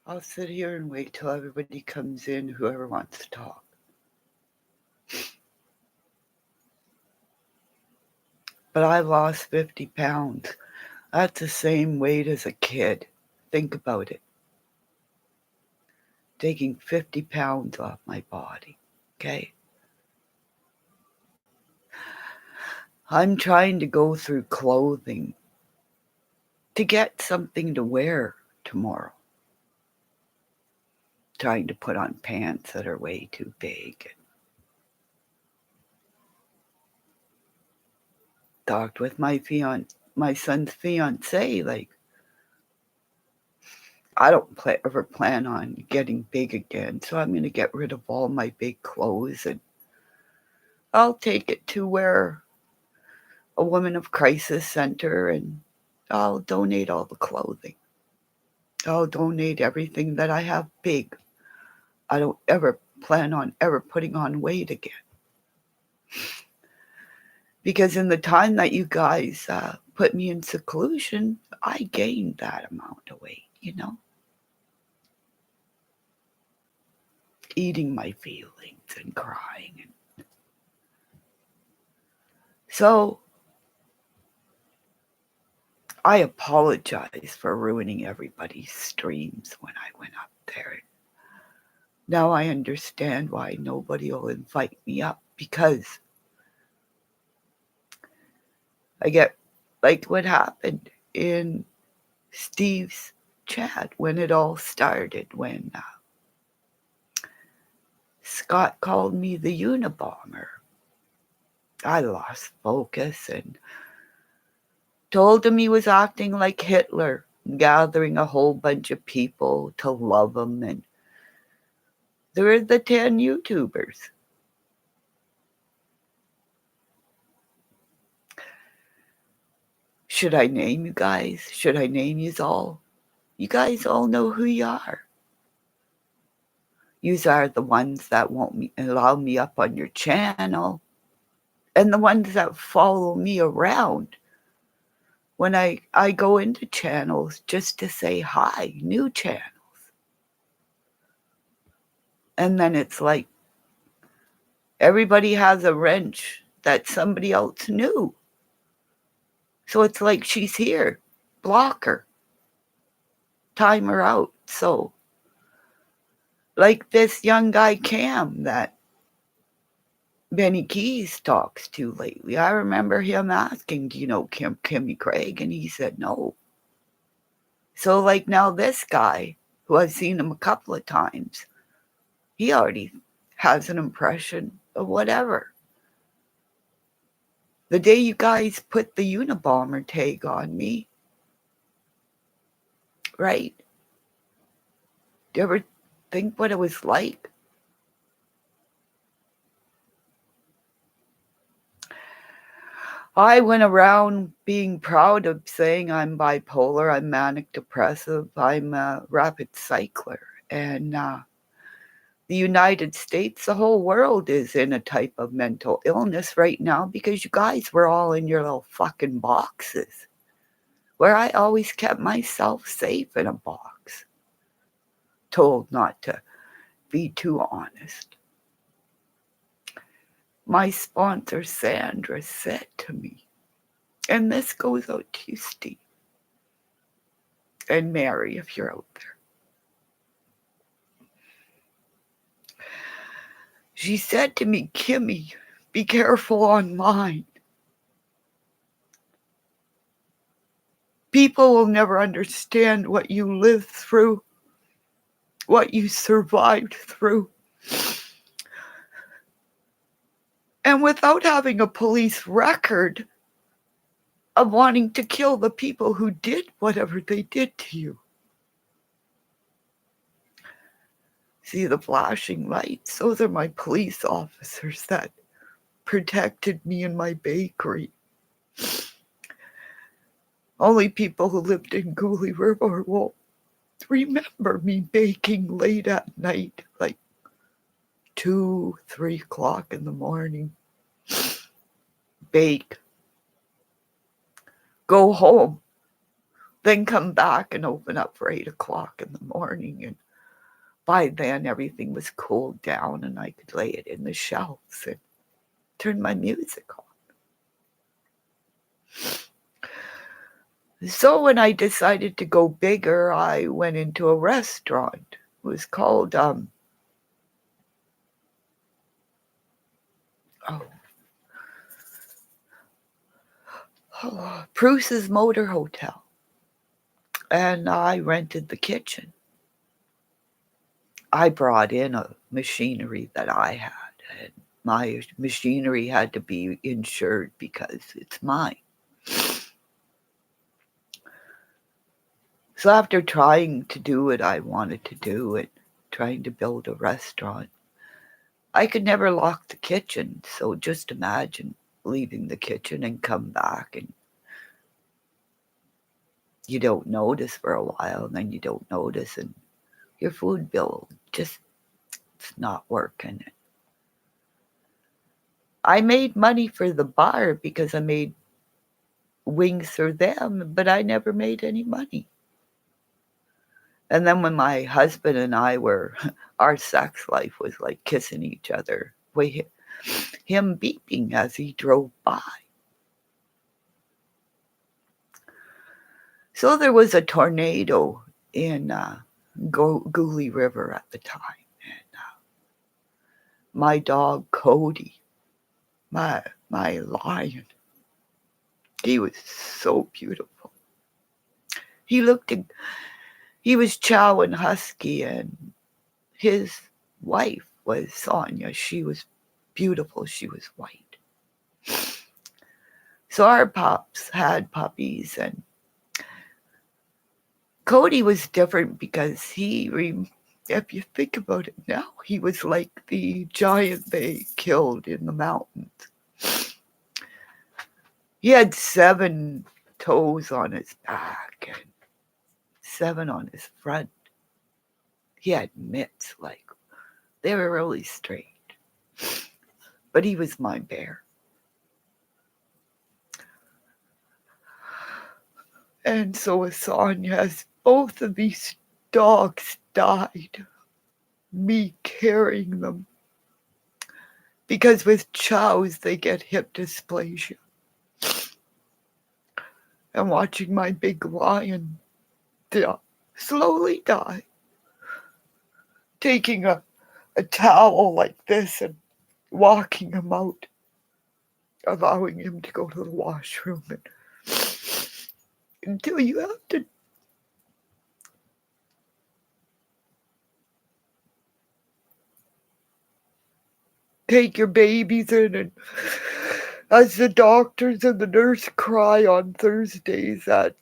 I'll sit here and wait till everybody comes in, whoever wants to talk. But I lost 50 pounds. That's the same weight as a kid. Think about it. Taking 50 pounds off my body. Okay? I'm trying to go through clothing to get something to wear tomorrow. Trying to put on pants that are way too big. Talked with my son's fiance, like, I don't ever plan on getting big again, so I'm going to get rid of all my big clothes and I'll take it to where a women of crisis center and I'll donate all the clothing. I'll donate everything that I have big. I don't ever plan on ever putting on weight again. Because in the time that you guys put me in seclusion, I gained that amount of weight, eating my feelings and crying. So I apologize for ruining everybody's streams when I went up there. Now I understand why nobody will invite me up, because I get like what happened in Steve's chat when it all started, when Scott called me the Unabomber. I lost focus and told him he was acting like Hitler, gathering a whole bunch of people to love him, and there were the 10 YouTubers. Should I name you guys? Should I name yous all? You guys all know who you are. Yous are the ones that won't allow me up on your channel, and the ones that follow me around when I go into channels just to say hi, new channels. And then it's like everybody has a wrench that somebody else knew. So it's like she's here, block her, time her out. So like this young guy Cam that Benny Keys talks to lately. I remember him asking, do you know Kimmy Craig? And he said no. So like now this guy, who I've seen him a couple of times, he already has an impression of whatever. The day you guys put the Unabomber tag on me, right? Do you ever think what it was like? I went around being proud of saying I'm bipolar, I'm manic depressive, I'm a rapid cycler. And the United States, the whole world is in a type of mental illness right now because you guys were all in your little fucking boxes, where I always kept myself safe in a box, told not to be too honest. My sponsor, Sandra, said to me, and this goes out to you, Steve, and Mary, if you're out there. She said to me, Kimmy, be careful online. People will never understand what you lived through, what you survived through. And without having a police record of wanting to kill the people who did whatever they did to you. See the flashing lights? Those are my police officers that protected me in my bakery. Only people who lived in Gully River will remember me baking late at night, like 2, 3 o'clock in the morning. Bake. Go home. then come back and open up for 8 o'clock in the morning. And by then, everything was cooled down and I could lay it in the shelves and turn my music on. So when I decided to go bigger, I went into a restaurant. It was called Bruce's Motor Hotel. And I rented the kitchen. I brought in a machinery that I had, and my machinery had to be insured because it's mine. So after trying to do what I wanted to do and trying to build a restaurant, I could never lock the kitchen. So just imagine leaving the kitchen and come back and you don't notice for a while, and then you don't notice, and your food bill just, it's not working. I made money for the bar because I made wings for them, but I never made any money. And then when my husband and I were, our sex life was like kissing each other, him beeping as he drove by. So there was a tornado in Gully River at the time. And my dog, Cody, my lion, he was so beautiful. He was chow and husky, and his wife was Sonia. She was beautiful. She was white. So our pups had puppies, and Cody was different because if you think about it now, he was like the giant they killed in the mountains. He had 7 toes on his back and 7 on his front. He had mitts, like they were really straight. But he was my bear. And so with Sonia, as both of these dogs died, me carrying them. Because with chows, they get hip dysplasia. And watching my big lion slowly die. Taking a towel like this and walking him out. Allowing him to go to the washroom. Until you have to take your babies in, and as the doctors and the nurse cry on Thursdays at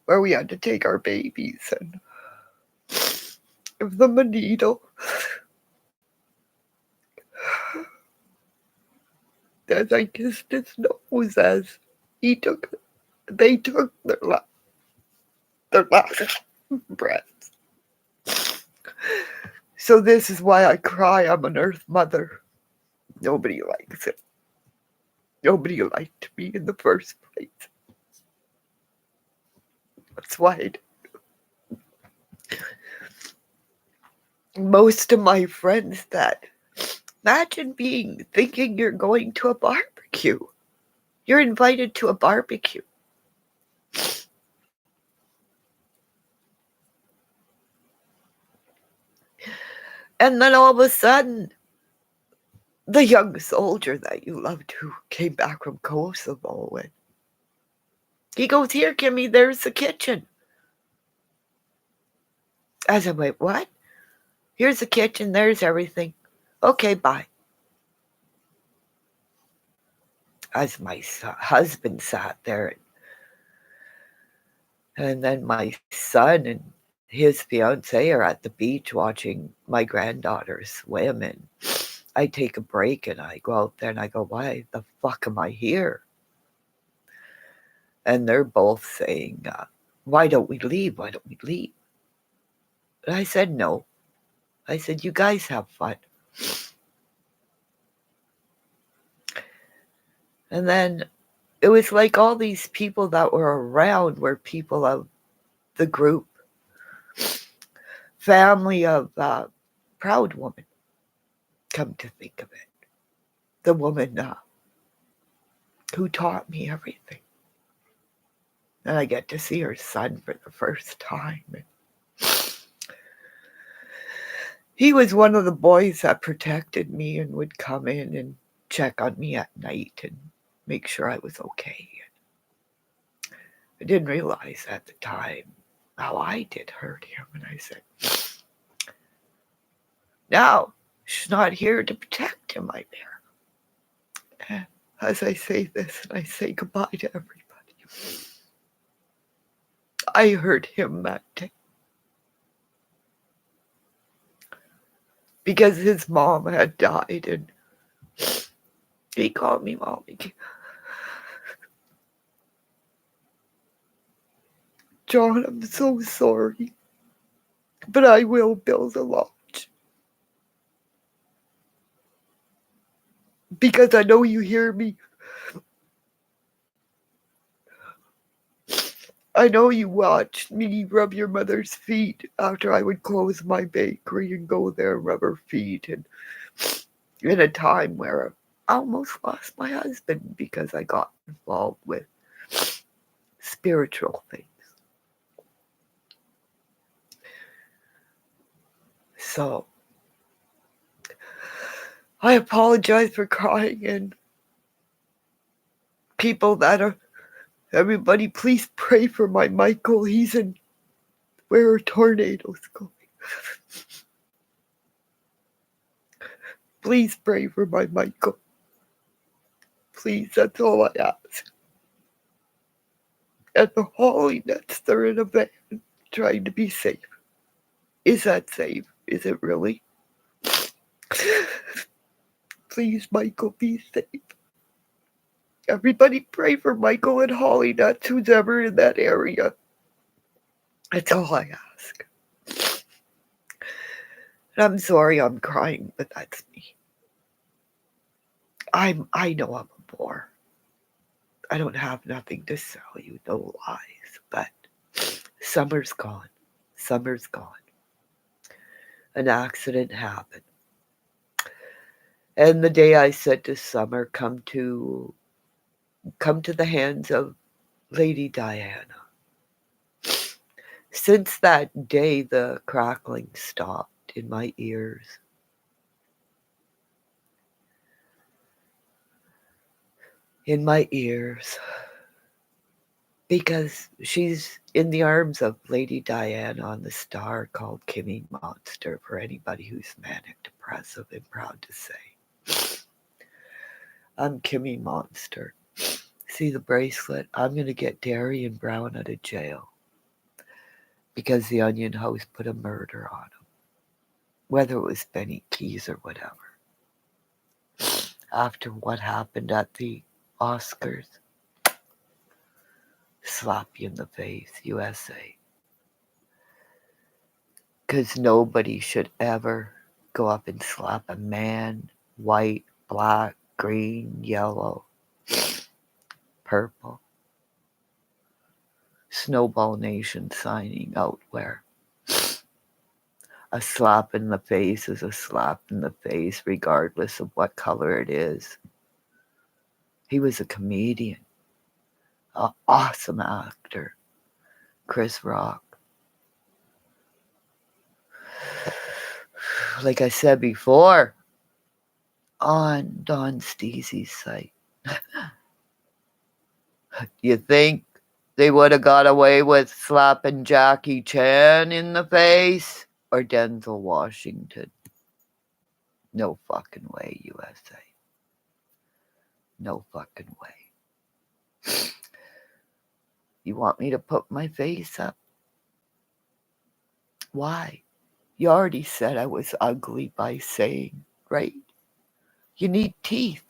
where we had to take our babies and give them a needle. As I kissed his nose as they took their last breaths. So this is why I cry. I'm an earth mother. Nobody likes it. Nobody liked me in the first place. That's why most of my friends imagine thinking you're going to a barbecue. You're invited to a barbecue. And then all of a sudden, the young soldier that you loved who came back from Kosovo, and he goes, "Here, Kimmy, there's the kitchen." As I went, "What? Here's the kitchen, there's everything. Okay, bye." As my husband sat there, and then my son and his fiancée are at the beach watching my granddaughter swim, and I take a break and I go out there and I go, "Why the fuck am I here?" And they're both saying, "Why don't we leave? Why don't we leave?" And I said, "No." I said, "You guys have fun." And then It was like all these people that were around were people of the group, family of Proud Woman, come to think of it. The woman who taught me everything. And I get to see her son for the first time. And he was one of the boys that protected me and would come in and check on me at night and make sure I was okay. I didn't realize at the time how I did hurt him. And I said, now, she's not here to protect him, I'm there. And as I say this and I say goodbye to everybody, I hurt him that day. Because his mom had died and he called me Mommy. John, I'm so sorry, but I will build a lodge. Because I know you hear me. I know you watched me rub your mother's feet after I would close my bakery and go there and rub her feet. And in a time where I almost lost my husband because I got involved with spiritual things. So, I apologize for crying, and people that are, everybody please pray for my Michael. He's in where a tornado's going. Please pray for my Michael. Please, that's all I ask. And the Holly Nuts, they're in a van trying to be safe. Is that safe? Is it really? Please, Michael, be safe. Everybody pray for Michael and Holly Nuts, who's ever in that area. That's all I ask. And I'm sorry I'm crying, but that's me. I know I'm a bore. I don't have nothing to sell you, no lies, but summer's gone. Summer's gone. An accident happened. And the day I said to Summer, come to the hands of Lady Diana. Since that day, the crackling stopped in my ears. In my ears. Because she's in the arms of Lady Diana on the star called Kimmymonster, for anybody who's manic depressive and proud to say. I'm Kimmymonster. See the bracelet? I'm going to get Darian Brown out of jail. Because the Onion House put a murder on him. Whether it was Benny Keys or whatever. After what happened at the Oscars. Slap you in the face, USA. Because nobody should ever go up and slap a man, white, black, green, yellow, purple. Snowball Nation signing out where a slap in the face is a slap in the face regardless of what color it is. He was a comedian, an awesome actor, Chris Rock. Like I said before, on Don Steezy's site. You think they would have got away with slapping Jackie Chan in the face or Denzel Washington? No fucking way, USA. No fucking way. You want me to put my face up? Why? You already said I was ugly by saying, right? You need teeth.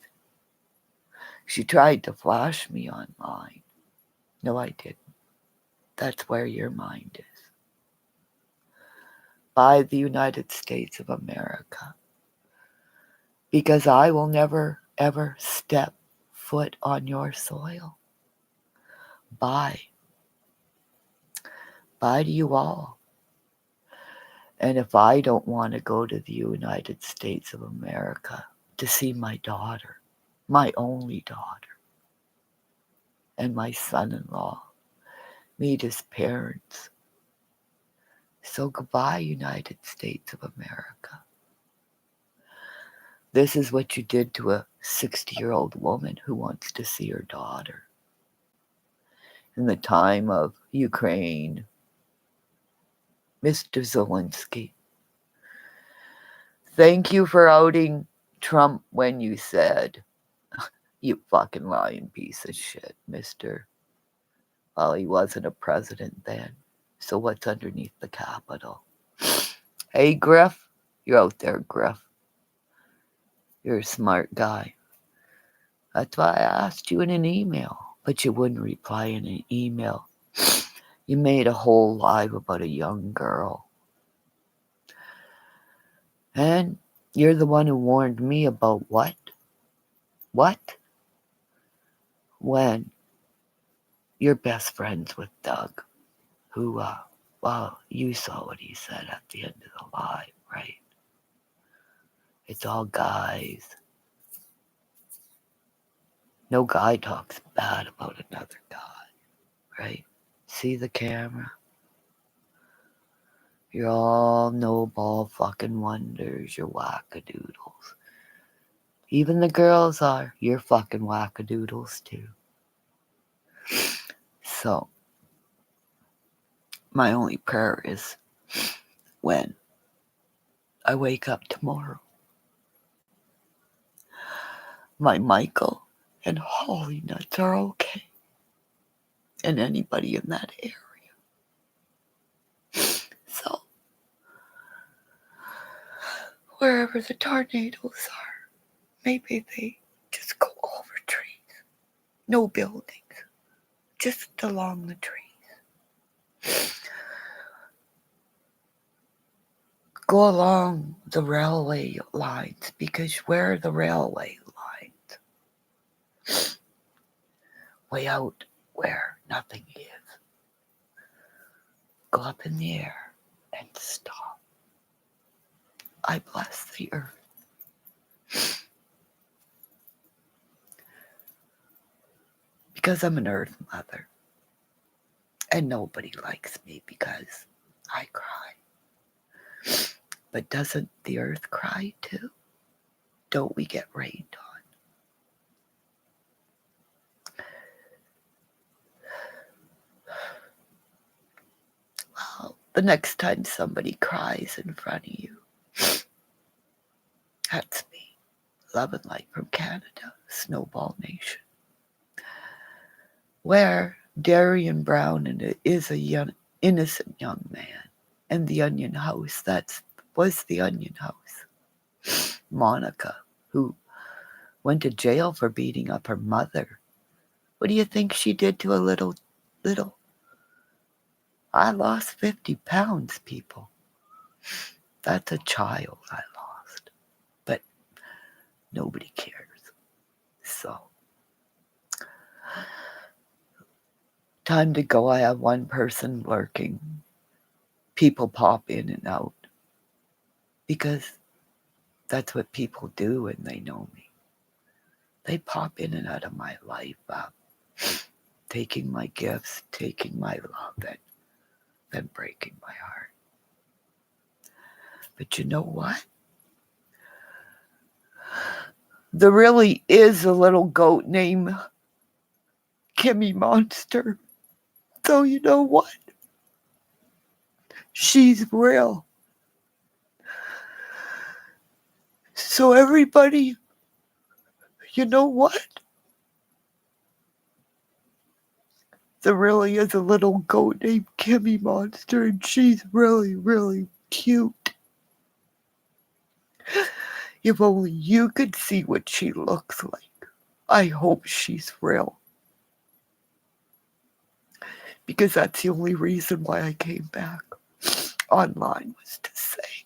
She tried to flash me online. No, I didn't. That's where your mind is. By the United States of America. Because I will never, ever step foot on your soil. Bye. Bye to you all. And if I don't want to go to the United States of America to see my daughter, my only daughter, and my son-in-law meet his parents, so goodbye, United States of America. This is what you did to a 60-year-old woman who wants to see her daughter. In the time of Ukraine, Mr. Zelensky, thank you for outing Trump when you said, you fucking lying piece of shit, mister. Well, he wasn't a president then. So what's underneath the Capitol? Hey, Griff. You're out there, Griff. You're a smart guy. That's why I asked you in an email, but you wouldn't reply in an email. You made a whole live about a young girl. And you're the one who warned me about what? What? When you're best friends with Doug, who, well, you saw what he said at the end of the live, right? It's all guys. No guy talks bad about another guy, right? See the camera? You're all no-ball fucking wonders. You're wackadoodles. Even the girls are. You're fucking wackadoodles too. So, my only prayer is when I wake up tomorrow, my Michael and Holly nuts are okay. And anybody in that area. So, wherever the tornadoes are, maybe they just go over trees. No buildings, just along the trees. Go along the railway lines, because where are the railway lines? Way out where nothing is. Go up in the air and stop. I bless the earth. Because I'm an earth mother. And nobody likes me because I cry. But doesn't the earth cry too? Don't we get rained on? Well, the next time somebody cries in front of you, that's me. Love and light from Canada, Snowball Nation. Where Darian Brown is a innocent young man. And the Onion House, that was the Onion House. Monica, who went to jail for beating up her mother. What do you think she did to a little? I lost 50 pounds, people. That's a child I lost. But nobody cares. So, time to go. I have one person lurking. People pop in and out. Because that's what people do when they know me. They pop in and out of my life, taking my gifts, taking my love, and then breaking my heart. But you know what? There really is a little goat named Kimmymonster. So you know what? She's real. So everybody, you know what? There really is a little goat named Kimmymonster, and she's really, really cute. If only you could see what she looks like. I hope she's real. Because that's the only reason why I came back online, was to say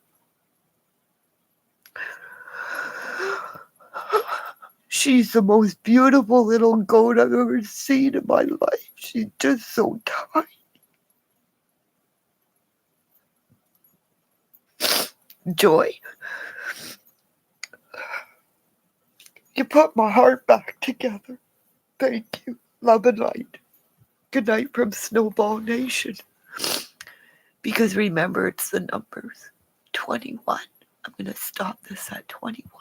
She's the most beautiful little goat I've ever seen in my life. She's just so tiny. Joy, you put my heart back together. Thank you. Love and light. Good night from Snowball Nation. Because remember, it's the numbers. 21. I'm going to stop this at 21.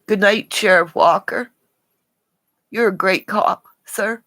Good night, Sheriff Walker. You're a great cop, sir.